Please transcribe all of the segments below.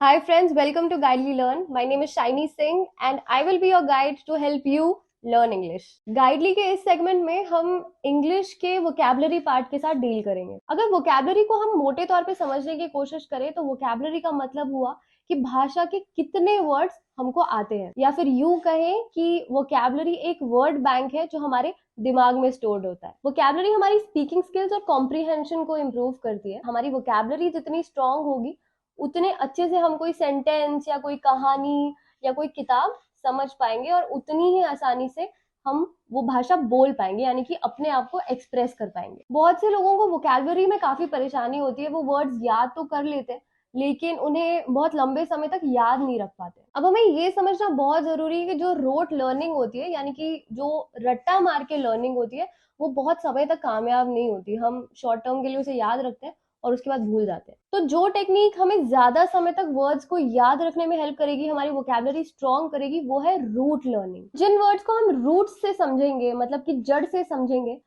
Hi friends, welcome to Guidely Learn. My name is Shiny Singh and I will be your guide to help you learn English. Guidely के इस segment में हम English के vocabulary part के साथ deal करेंगे। अगर vocabulary को हम मोटे तौर पे समझने की कोशिश करें तो वोकैबुलरी का मतलब हुआ कि भाषा के कितने वर्ड्स हमको आते हैं, या फिर यूं कहें कि वोकैबुलरी एक वर्ड बैंक है जो हमारे दिमाग में स्टोर्ड होता है। वोकैबुलरी हमारी स्पीकिंग स्किल्स और कॉम्प्रिहेंशन को इम्प्रूव करती है। हमारी वोकैबुलरी जितनी स्ट्रांग होगी उतने अच्छे से हम कोई सेंटेंस या कोई कहानी या कोई किताब समझ पाएंगे और उतनी ही आसानी से हम वो भाषा बोल पाएंगे, यानी कि अपने आप को एक्सप्रेस कर पाएंगे। बहुत से लोगों को वोकैबुलरी में काफी परेशानी होती है। वो वर्ड्स याद तो कर लेते हैं लेकिन उन्हें बहुत लंबे समय तक याद नहीं रख पाते। अब हमें ये समझना बहुत जरूरी है कि जो रोट लर्निंग होती है, यानी कि जो रट्टा मार के लर्निंग होती है, वो बहुत समय तक कामयाब नहीं होती। हम शॉर्ट टर्म के लिए उसे याद रखते हैं और उसके बाद भूल जाते हैं। तो जो टेक्निक हमें ज्यादा समय तक वर्ड्स को याद रखने में हेल्प करेगी, हमारी वोकैबुलरी स्ट्रॉन्ग करेगी, वो है रूट लर्निंग। जिन वर्ड्स को हम रूट से समझेंगे, मतलब कि जड़ से समझेंगे,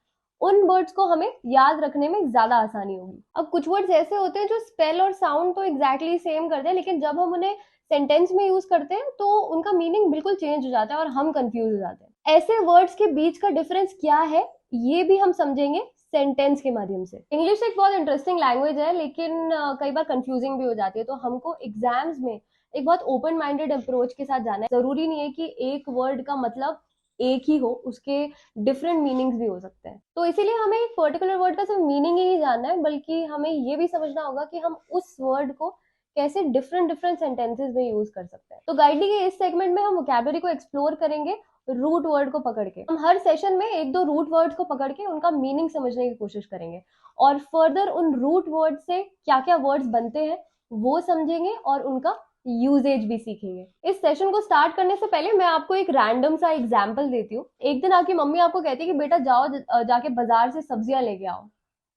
उन वर्ड्स को हमें याद रखने में ज्यादा आसानी होगी। अब कुछ वर्ड्स ऐसे होते हैं जो स्पेल और साउंड तो एग्जैक्टली सेम करते हैं, लेकिन जब हम उन्हें सेंटेंस में यूज करते हैं तो उनका मीनिंग बिल्कुल चेंज हो जाता है और हम कंफ्यूज हो जाते हैं। ऐसे वर्ड्स के बीच का डिफरेंस क्या है, ये भी हम समझेंगे सेंटेंस के माध्यम से। इंग्लिश एक बहुत इंटरेस्टिंग लैंग्वेज है, लेकिन कई बार कंफ्यूजिंग भी हो जाती है। तो हमको एग्जाम्स में एक बहुत ओपन माइंडेड अप्रोच के साथ जाना है। जरूरी नहीं है कि एक वर्ड का मतलब एक ही हो, उसके डिफरेंट मीनिंग्स भी हो सकते हैं। तो इसीलिए हमें एक पर्टिकुलर वर्ड का सिर्फ मीनिंग ही नहीं जानना है, बल्कि हमें ये भी समझना होगा कि हम उस वर्ड को कैसे डिफरेंट डिफरेंट सेंटेंसेस में यूज कर सकते हैं। तो गाइडी के इस सेगमेंट में हम वोकैबुलरी को एक्सप्लोर करेंगे रूट वर्ड को पकड़ के। हम हर सेशन में एक दो रूट वर्ड्स को पकड़ के उनका मीनिंग समझने की कोशिश करेंगे और फर्दर उन रूट वर्ड से क्या क्या वर्ड्स बनते हैं वो समझेंगे और उनका यूजेज भी सीखेंगे। इस सेशन को स्टार्ट करने से पहले मैं आपको एक रैंडम सा एग्जाम्पल देती हूँ। एक दिन आपकी मम्मी आपको कहती है कि बेटा जाओ जाके बाजार से सब्जियां लेके आओ,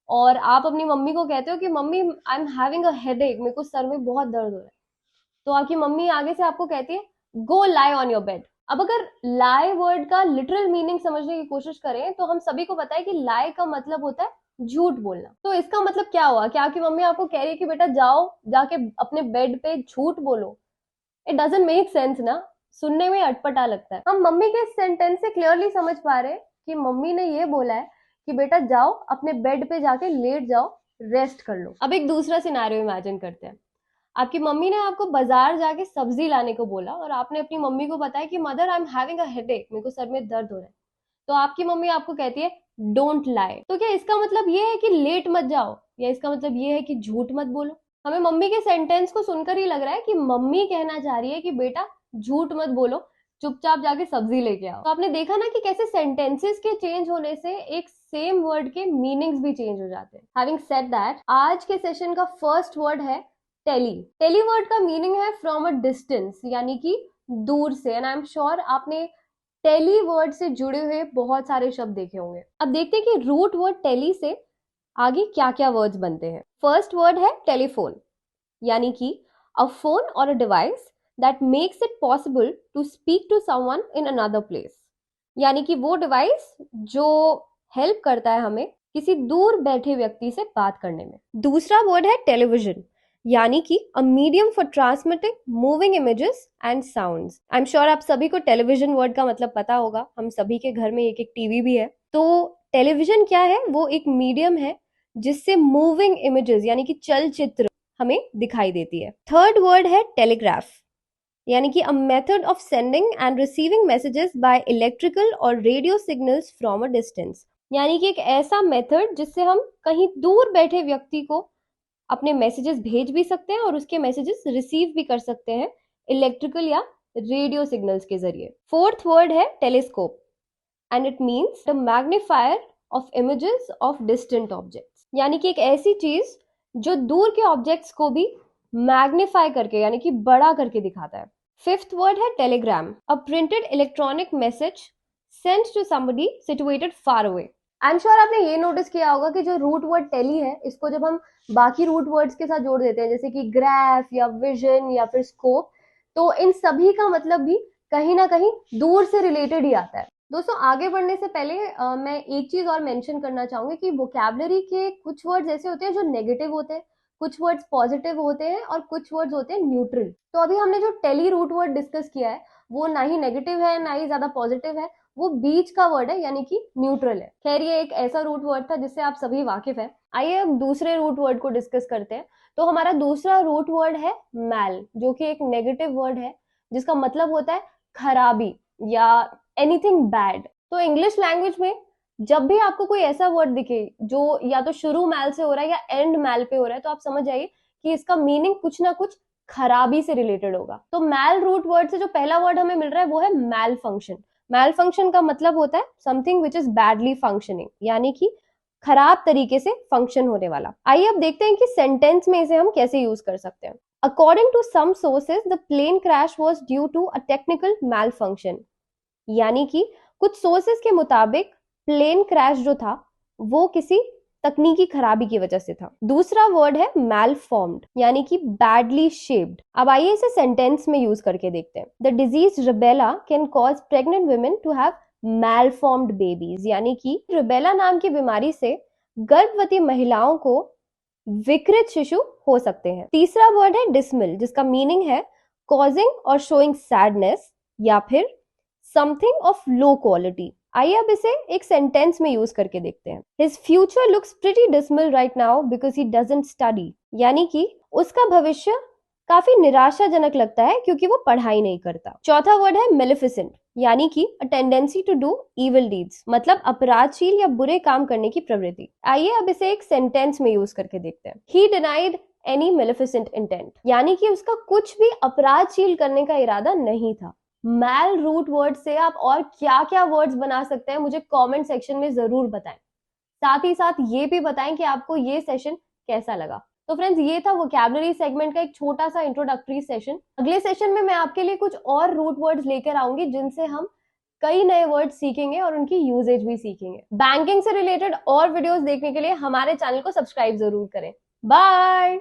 और आप अपनी मम्मी को कहते हो कि mummy I am having a headache, मेरे को सर में बहुत दर्द हो रहा है। तो आपकी मम्मी आगे से आपको कहती है गो लाई ऑन योर बेड। अब अगर लाई वर्ड का लिटरल मीनिंग समझने की कोशिश करें तो हम सभी को पता है कि लाई का मतलब होता है झूठ बोलना। तो इसका मतलब क्या हुआ? क्या आपकी मम्मी आपको कह रही है कि बेटा जाओ जाके अपने बेड पे झूठ बोलो? इट डजंट मेक सेंस ना, सुनने में अटपटा लगता है। हम मम्मी के सेंटेंस से क्लियरली समझ पा रहे हैं कि मम्मी ने ये बोला है कि बेटा जाओ अपने बेड पे जाके लेट जाओ, रेस्ट कर लो। अब एक दूसरा सिनेरियो इमेजिन करते हैं। आपकी मम्मी ने आपको बाजार जाके सब्जी लाने को बोला और आपने अपनी मम्मी को बताया कि mother I am having a headache, मेरे को सर में दर्द हो रहा है। तो आपकी मम्मी आपको कहती है डोंट लाई। तो क्या इसका मतलब ये है कि लेट मत जाओ, या इसका मतलब ये है कि झूठ मत बोलो? हमें मम्मी के सेंटेंस को सुनकर ही लग रहा है कि मम्मी कहना चाह रही है कि बेटा झूठ मत बोलो, चुपचाप जाके सब्जी लेके आओ। तो आपने देखा ना कि कैसे सेंटेंसेस के चेंज होने से एक सेम वर्ड के मीनिंग्स भी चेंज हो जाते हैं। हैविंग सेड दैट, आज के सेशन का फर्स्ट वर्ड है टेली। टेली वर्ड का मीनिंग है फ्रॉम अ डिस्टेंस, यानी कि दूर से। एंड आई एम श्योर आपने टेली वर्ड से जुड़े हुए बहुत सारे शब्द देखे होंगे। अब देखते हैं कि रूट वर्ड टेली से आगे क्या क्या वर्ड्स बनते हैं। फर्स्ट वर्ड है टेलीफोन, यानी कि अ फोन और a device that makes it possible to speak to someone in another place, यानी कि वो डिवाइस जो हेल्प करता है हमें किसी दूर बैठे व्यक्ति से बात करने में। दूसरा वर्ड है टेलीविजन, यानी कि a medium for transmitting moving images and sounds. I am sure आप सभी को टेलीविजन वर्ड का मतलब पता होगा। हम सभी के घर में एक एक टीवी भी है। तो टेलीविजन क्या है? वो एक मीडियम है जिससे मूविंग इमेजेस यानी कि चलचित्र हमें दिखाई देती है। थर्ड वर्ड है टेलीग्राफ, यानी कि a method of sending and receiving messages by electrical और radio signals from a distance, यानी कि एक ऐसा मेथड जिससे हम कहीं दूर बैठे व्यक्ति को अपने मैसेजेस भेज भी सकते हैं और उसके मैसेजेस रिसीव भी कर सकते हैं इलेक्ट्रिकल या रेडियो सिग्नल्स के जरिए। फोर्थ वर्ड है telescope, and it means the magnifier of images of distant objects, यानी कि एक ऐसी चीज जो दूर के ऑब्जेक्ट्स को भी मैग्नीफाई करके यानी कि बड़ा करके दिखाता है। फिफ्थ वर्ड है telegram, a printed electronic message sent to somebody situated far away. I am sure आपने ये नोटिस किया होगा कि जो रूट वर्ड टेली है, इसको जब हम बाकी रूट वर्ड्स के साथ जोड़ देते हैं, जैसे कि ग्राफ या विजन या फिर स्कोप, तो इन सभी का मतलब भी कहीं ना कहीं दूर से रिलेटेड ही आता है। दोस्तों, आगे बढ़ने से पहले मैं एक चीज और मेंशन करना चाहूंगी कि वोकैबुलरी के कुछ वर्ड्स ऐसे होते हैं जो नेगेटिव होते हैं, कुछ वर्ड्स पॉजिटिव होते हैं और कुछ वर्ड्स होते हैं न्यूट्रल। तो अभी हमने जो टेली रूट वर्ड डिस्कस किया है वो ना ही नेगेटिव है ना ही ज्यादा पॉजिटिव है, वो बीच का वर्ड है यानी कि न्यूट्रल है। खैर ये एक ऐसा रूट वर्ड था जिससे आप सभी वाकिफ हैं। आइए अब दूसरे रूट वर्ड को डिस्कस करते हैं। तो हमारा दूसरा रूट वर्ड है मैल, जो कि एक नेगेटिव वर्ड है जिसका मतलब होता है खराबी या एनीथिंग बैड। तो इंग्लिश लैंग्वेज में जब भी आपको कोई ऐसा वर्ड दिखे जो या तो शुरू मैल से हो रहा है या एंड मैल पे हो रहा है, तो आप समझ जाइए कि इसका मीनिंग कुछ ना कुछ खराबी से रिलेटेड होगा। तो मैल रूट वर्ड से जो पहला वर्ड हमें मिल रहा है वो है मैल फंक्शन। मैल फंक्शन का मतलब होता है something which is badly functioning, यानी कि खराब तरीके से फंक्शन होने वाला। आइए अब देखते हैं कि सेंटेंस में इसे हम कैसे यूज कर सकते हैं। According to some sources the plane crash was due to a technical malfunction, यानी कि कुछ सोर्सेज के मुताबिक प्लेन क्रैश जो था वो किसी तकनीकी खराबी की वजह से था। दूसरा वर्ड है मैलफॉर्म्ड, यानी कि बैडली शेप्ड। अब आइए इसे सेंटेंस में यूज करके देखते हैं। The disease rubella can cause pregnant women to have malformed babies, यानी कि रुबेला नाम की बीमारी से गर्भवती महिलाओं को विकृत शिशु हो सकते हैं। तीसरा वर्ड है डिसमिल, जिसका मीनिंग है कॉजिंग और शोइंग सैडनेस या फिर समथिंग ऑफ लो क्वालिटी। आइए अब इसे एक सेंटेंस में यूज करके देखते हैं। His future looks pretty decimal right now because he doesn't study, यानी कि उसका भविष्य काफी निराशाजनक लगता है क्योंकि वो पढ़ाई नहीं करता। चौथा वर्ड है मेलिफिसेंट, यानी कि a tendency to do evil deeds, मतलब अपराधशील या बुरे काम करने की प्रवृत्ति। आइए अब इसे एक सेंटेंस में यूज करके देखते हैं। ही डिनाइड एनी मेलिफिसेंट इंटेंट, यानी कि उसका कुछ भी अपराधशील करने का इरादा नहीं था। मैल रूट वर्ड से आप और क्या क्या वर्ड्स बना सकते हैं मुझे कमेंट सेक्शन में जरूर बताएं। साथ ही साथ ये भी बताएं कि आपको ये सेशन कैसा लगा। तो फ्रेंड्स ये था वोकैबुलरी सेगमेंट का एक छोटा सा इंट्रोडक्टरी सेशन। अगले सेशन में मैं आपके लिए कुछ और रूट वर्ड्स लेकर आऊंगी जिनसे हम कई नए वर्ड्स सीखेंगे और उनकी यूजेज भी सीखेंगे। बैंकिंग से रिलेटेड और वीडियोस देखने के लिए हमारे चैनल को सब्सक्राइब जरूर करें। बाय।